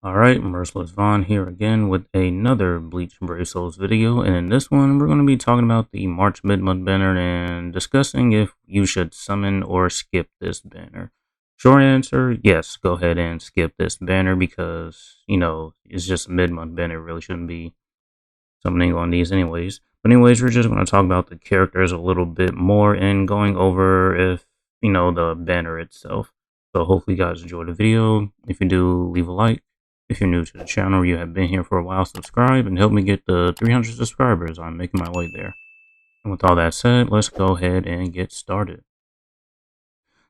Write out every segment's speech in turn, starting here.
Alright, Merciless Vaughn here again with another Bleach Brave Souls video, and in this one we're going to be talking about the March mid-month banner and discussing if you should summon or skip this banner. Short answer, yes, go ahead and skip this banner because, it's just a mid-month banner, it really shouldn't be summoning on these anyways. But anyways, we're just going to talk about the characters a little bit more and going over if, the banner itself. So hopefully you guys enjoyed the video. If you do, leave a like. If you're new to the channel or you have been here for a while, subscribe and help me get the 300 subscribers. I'm making my way there. And with all that said, let's go ahead and get started.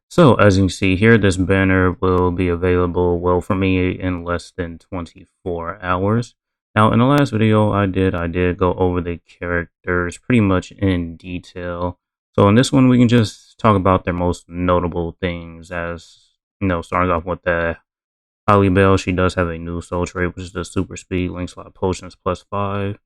So as you can see here, this banner will be available, well, for me in less than 24 hours. Now in the last video I did go over the characters pretty much in detail. So in this one we can just talk about their most notable things, as starting off with the Holly Bell. She does have a new soul trait, which is the super speed, link slot potions +5.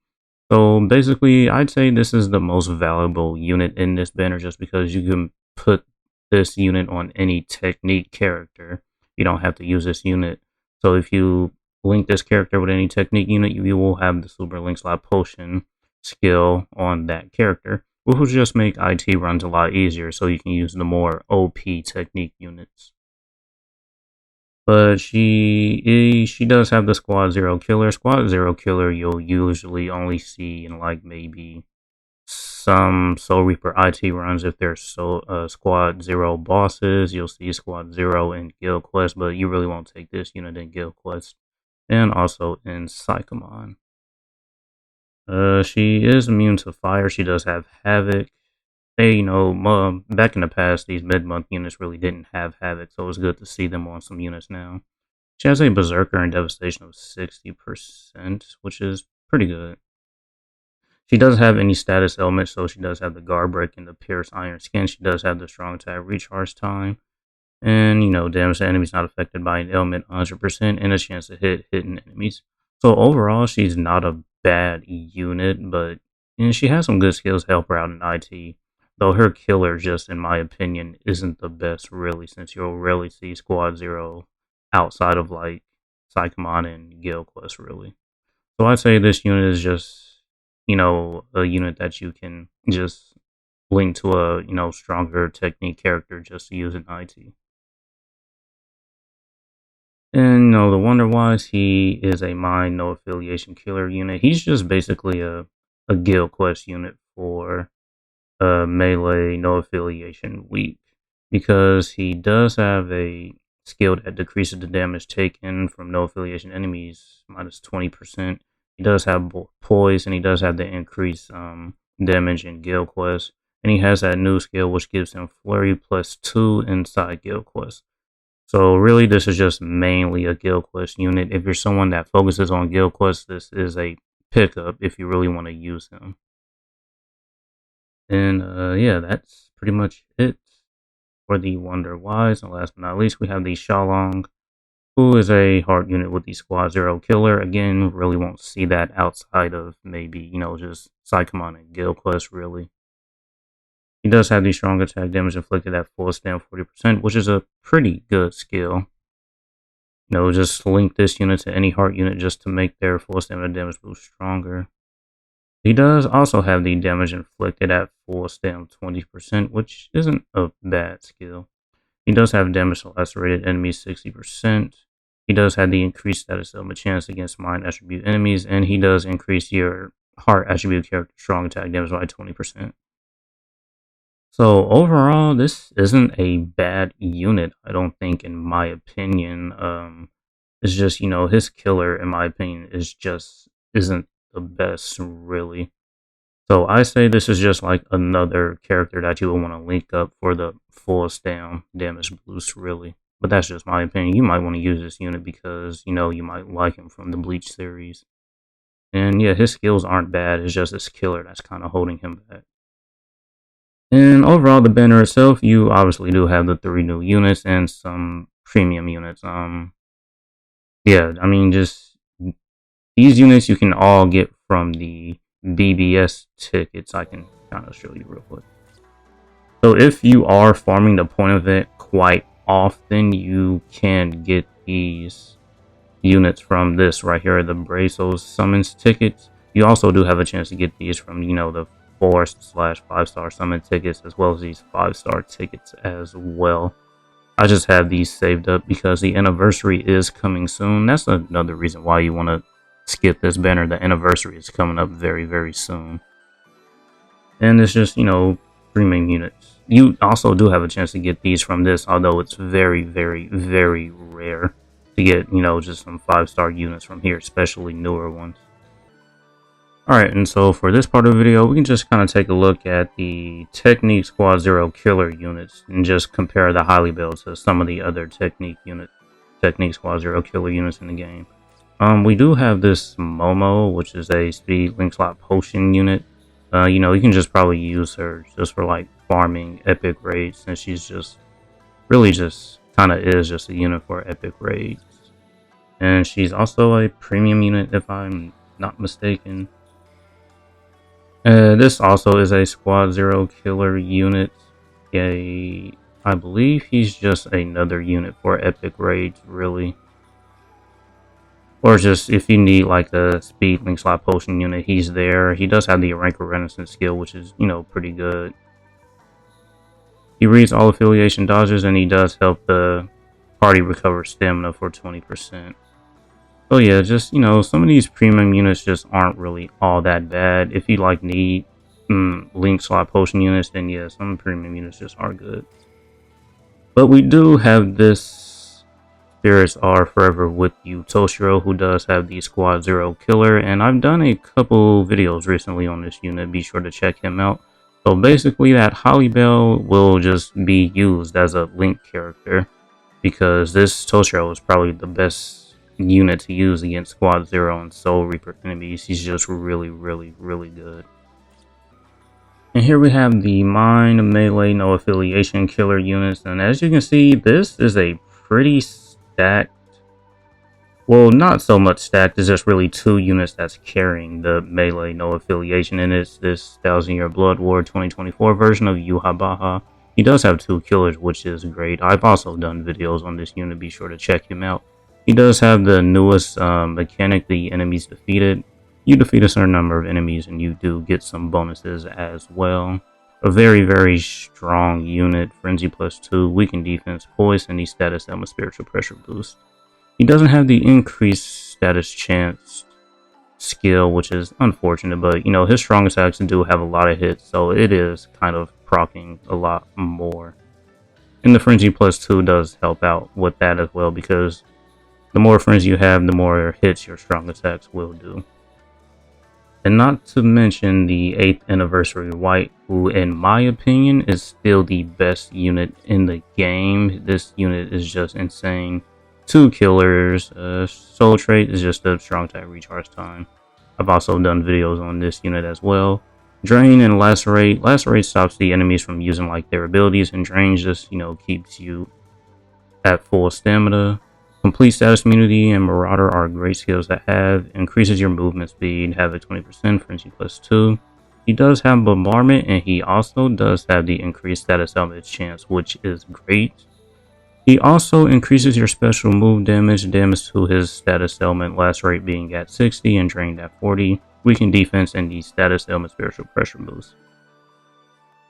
So basically, I'd say this is the most valuable unit in this banner just because you can put this unit on any technique character. You don't have to use this unit. So if you link this character with any technique unit, you will have the super link slot potion skill on that character, which will just make IT runs a lot easier so you can use the more OP technique units. But she does have the Squad Zero Killer. Squad Zero Killer you'll usually only see in like maybe some Soul Reaper IT runs if there's Squad Zero bosses. You'll see Squad Zero in Guild Quest, but you really won't take this unit in Guild Quest. And also in Psychomon. She is immune to fire. She does have Havoc. Hey, back in the past, these mid-month units really didn't have Havoc, so it's good to see them on some units now. She has a Berserker and Devastation of 60%, which is pretty good. She doesn't have any status elements, so she does have the Guard Break and the Pierce Iron Skin. She does have the Strong Attack Recharge Time. And, damage to enemies not affected by an element 100% and a chance to hit hidden enemies. So overall, she's not a bad unit, but she has some good skills to help her out in IT. Though her killer, just in my opinion, isn't the best really, since you'll rarely see Squad Zero outside of like Psychomon and Guild Quest really. So I'd say this unit is just, a unit that you can just link to a, stronger technique character just to use in IT. And the Wonder Wise, he is a mine, no affiliation killer unit. He's just basically a Guild Quest unit for melee, no affiliation weak, because he does have a skill that decreases the damage taken from no affiliation enemies -20%. He does have poise, and he does have the increased damage in Guild Quest, and he has that new skill which gives him flurry +2 inside Guild Quest. So really, this is just mainly a Guild Quest unit. If you're someone that focuses on Guild Quest, this is a pickup if you really want to use him. And yeah, that's pretty much it for the Wonder Wise. And last but not least, we have the Shalong, who is a hard unit with the Squad Zero Killer. Again, really won't see that outside of maybe, just Psychomon and Guild Quest, really. He does have the strong attack damage inflicted at full stand 40%, which is a pretty good skill. Just link this unit to any heart unit just to make their full stamina damage boost stronger. He does also have the damage inflicted at full stam 20%, which isn't a bad skill. He does have damage to lacerated enemies 60%. He does have the increased status element chance against mind attribute enemies, and he does increase your heart attribute character strong attack damage by 20%. So overall, this isn't a bad unit, I don't think, in my opinion. It's just, his killer, in my opinion, isn't the best, really. So I say this is just like another character that you would want to link up for the full stam damage boost, really. But that's just my opinion. You might want to use this unit because, you might like him from the Bleach series. And yeah, his skills aren't bad. It's just his killer that's kind of holding him back. And overall, the banner itself, you obviously do have the 3 new units and some premium units. Yeah, I mean, just these units you can all get from the BBS tickets. I can kind of show you real quick. So if you are farming the point event quite often, you can get these units from this right here, the Brazos summons tickets. You also do have a chance to get these from, the 4/5-star summon tickets, as well as these 5-star tickets as well. I just have these saved up because the anniversary is coming soon. That's another reason why you want to skip this banner. The anniversary is coming up very, very soon. And it's just, premium units. You also do have a chance to get these from this, although it's very, very, very rare to get, just some 5-star units from here, especially newer ones. Alright, and so for this part of the video, we can just kind of take a look at the Technique Squad Zero killer units and just compare the Highly Bell to some of the other Technique Squad Zero killer units in the game. We do have this Momo, which is a speed link slot potion unit. You can just probably use her just for like farming epic raids, since she's just really just kind of is just a unit for epic raids. And she's also a premium unit if I'm not mistaken. This also is a Squad Zero killer unit. I believe he's just another unit for epic raids, really. Or just if you need like the speed link slot potion unit, he's there. He does have the Arrancar Renaissance skill, which is, pretty good. He reads all affiliation dodges, and he does help the party recover stamina for 20%. So yeah, just, some of these premium units just aren't really all that bad. If you like need link slot potion units, then yeah, some premium units just are good. But we do have this Spirits Are Forever With You Toshiro, who does have the Squad Zero killer, and I've done a couple videos recently on this unit. Be sure to check him out. So basically that Highly Bell will just be used as a link character, because this Toshiro is probably the best unit to use against Squad Zero and Soul Reaper enemies. He's just really, really, really good. And here we have the Mind, Melee, No Affiliation killer units, and as you can see, this is a pretty stacked, well, not so much stacked, it's just really 2 units that's carrying the Melee No Affiliation, and it's this 1000-Year Blood War 2024 version of Yuha. He does have 2 killers, which is great. I've also done videos on this unit, be sure to check him out. He does have the newest mechanic, the enemies defeated. You defeat a certain number of enemies and you do get some bonuses as well. A very, very strong unit. Frenzy +2, weakened defense, poise, and the status element spiritual pressure boost. He doesn't have the increased status chance skill, which is unfortunate, but his strong attacks do have a lot of hits, so it is kind of proccing a lot more. And the Frenzy +2 does help out with that as well, because the more friends you have, the more hits your strong attacks will do. And not to mention the 8th Anniversary White, who in my opinion is still the best unit in the game. This unit is just insane. 2 killers, soul trait is just a strong attack recharge time. I've also done videos on this unit as well. Drain and Lacerate. Lacerate stops the enemies from using like their abilities, and Drain just, keeps you at full stamina. Complete Status Immunity and Marauder are great skills to have. Increases your movement speed, have a 20% Frenzy +2. He does have Bombardment, and he also does have the increased status element chance, which is great. He also increases your special move damage to his status element, Lacerate being at 60 and Drained at 40, weakened defense, and the status element spiritual pressure boost.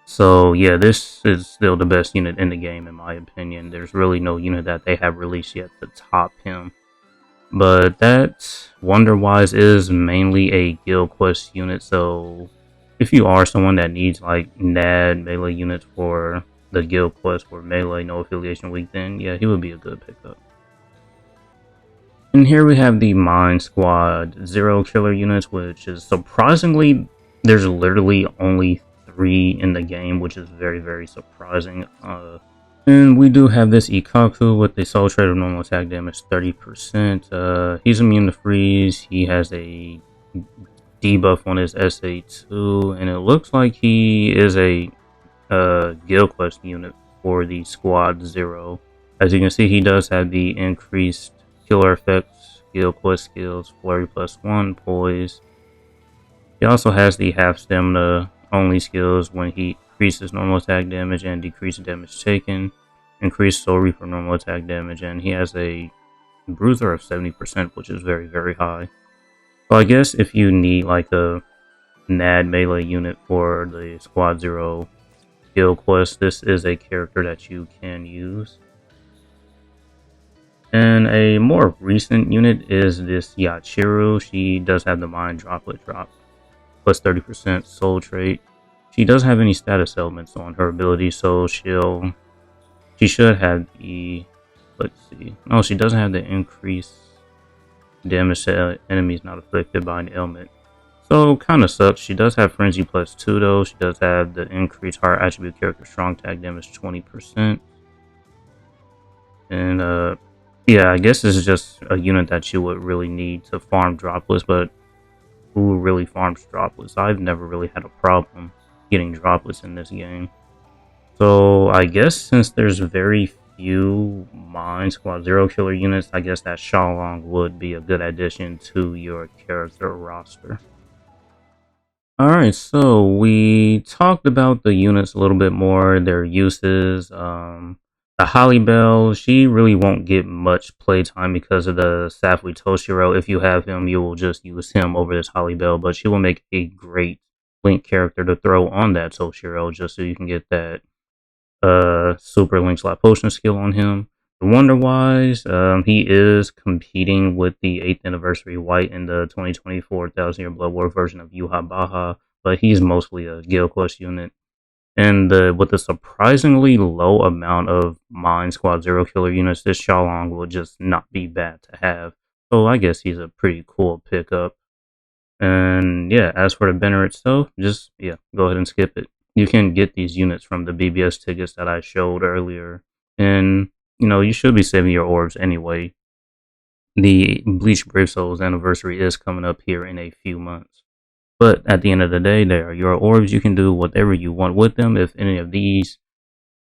So yeah, this is still the best unit in the game in my opinion. There's really no unit that they have released yet to top him. But that Wonder-wise is mainly a guild quest unit, so if you are someone that needs like NAD melee units for the guild quest for Melee No Affiliation Week, then yeah, he would be a good pickup. And here we have the Mind Squad Zero killer units, which is surprisingly, there's literally only 3 in the game, which is very, very surprising. And we do have this Ikaku with the soul trait of normal attack damage 30%. He's immune to freeze. He has a debuff on his SA2, and it looks like he is a guild quest unit for the Squad Zero. As you can see, he does have the increased killer effects, guild quest skills, flurry +1, poise. He also has the half stamina only skills when he increases normal attack damage and decreases damage taken, increased soul reaper normal attack damage, and he has a Bruiser of 70%, which is very, very high. So I guess if you need like a NAD melee unit for the Squad Zero guild quest, this is a character that you can use. And a more recent unit is this Yachiru. She does have the Mind Droplet drop, plus 30% soul trait. She doesn't have any status elements on her ability, so she should have the, let's see. No, she doesn't have the increase damage to enemies not affected by an ailment. So kind of sucks. She does have Frenzy plus 2 though. She does have the increased Heart attribute character strong tag damage 20%. And yeah, I guess this is just a unit that you would really need to farm droplets, but who really farms droplets? I've never really had a problem getting droplets in this game. So I guess since there's very few Mind Squad Zero killer units, I guess that Xiaolong would be a good addition to your character roster. Alright, so we talked about the units a little bit more, their uses. The Holly Bell, she really won't get much playtime because of the Safui Toshiro. If you have him, you will just use him over this Holly Bell, but she will make a great Link character to throw on that Toshiro just so you can get that Super Link Slot Potion skill on him. The Wonder Wise, he is competing with the 8th Anniversary White in the 2024 Thousand Year Blood War version of Yuha Baha, but he's mostly a Guild Quest unit. And with a surprisingly low amount of Mind Squad Zero Killer units, this Xiaolong will just not be bad to have. So I guess he's a pretty cool pickup. And yeah, as for the banner itself, just, yeah, go ahead and skip it. You can get these units from the BBS tickets that I showed earlier. And, you should be saving your orbs anyway. The Bleach Brave Souls anniversary is coming up here in a few months. But at the end of the day, they are your orbs. You can do whatever you want with them. If any of these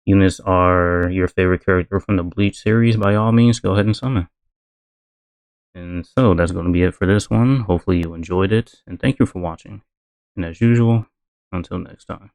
units are your favorite character from the Bleach series, by all means, go ahead and summon. And so that's going to be it for this one. Hopefully you enjoyed it, and thank you for watching. And as usual, until next time.